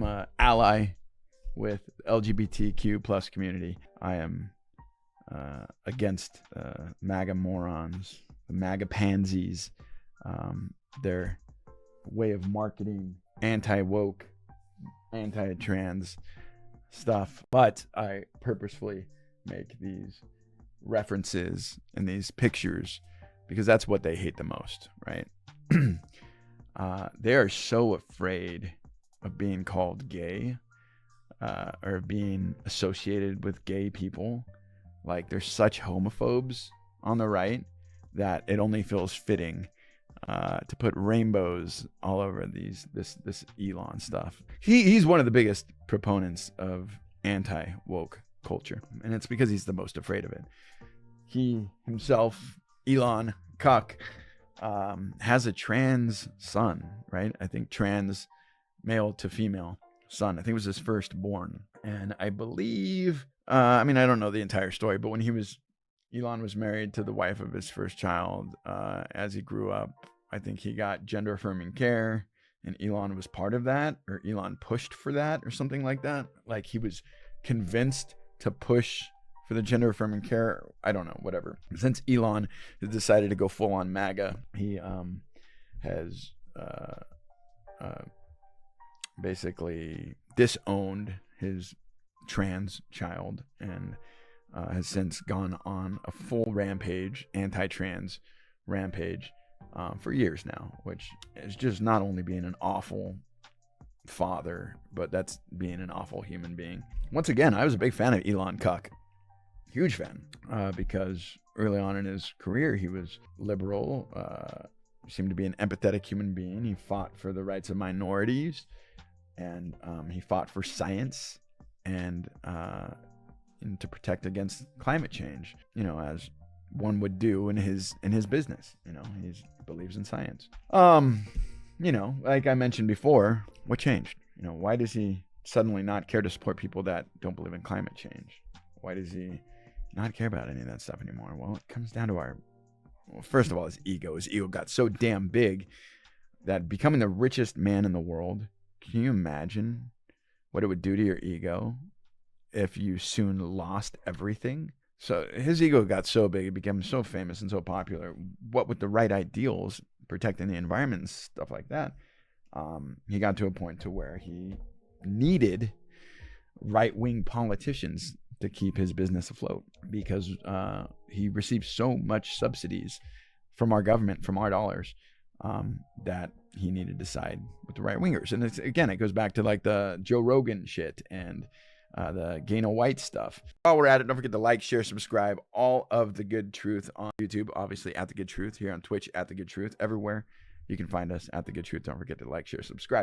am a ally with LGBTQ plus community. I am against MAGA morons, the MAGA pansies, their way of marketing anti-woke, anti-trans stuff. But I purposefully make these references and these pictures because that's what they hate the most, right? They are so afraid of being called gay or being associated with gay people. Like, they're such homophobes on the right that it only feels fitting to put rainbows all over this Elon stuff. He's one of the biggest proponents of anti-woke culture, and it's because he's the most afraid of it. He himself, Elon Cuck, has a trans son, right? I think trans male to female son. I think it was his firstborn. And I believe, I don't know the entire story, but when Elon was married to the wife of his first child, as he grew up, I think he got gender affirming care, and Elon was part of that, or Elon pushed for that or something like that. Like, he was convinced to push for the gender affirming care. I don't know, whatever. Since Elon has decided to go full on MAGA, he has basically disowned his trans child and has since gone on a full rampage, anti-trans rampage, for years now, which is just not only being an awful father, but that's being an awful human being. Once again, I was a big fan of Elon Cuck. Huge fan, because early on in his career, he was liberal, seemed to be an empathetic human being. He fought for the rights of minorities, and he fought for science and to protect against climate change, as one would do in his business. He believes in science. Like I mentioned before, what changed? Why does he suddenly not care to support people that don't believe in climate change? Why does he not care about any of that stuff anymore? Well, it comes down to first of all, his ego. His ego got so damn big that becoming the richest man in the world, can you imagine what it would do to your ego if you soon lost everything? So his ego got so big, it became so famous and so popular. What with the right ideals, protecting the environment and stuff like that, he got to a point to where he needed right-wing politicians to keep his business afloat, because he received so much subsidies from our government, from our dollars, that he needed to side with the right-wingers. And it goes back to like the Joe Rogan shit and the Gaina White stuff. While we're at it, don't forget to like, share, subscribe. All of The Good Truth on YouTube, obviously at The Good Truth, here on Twitch at The Good Truth, everywhere you can find us at The Good Truth. Don't forget to like, share, subscribe.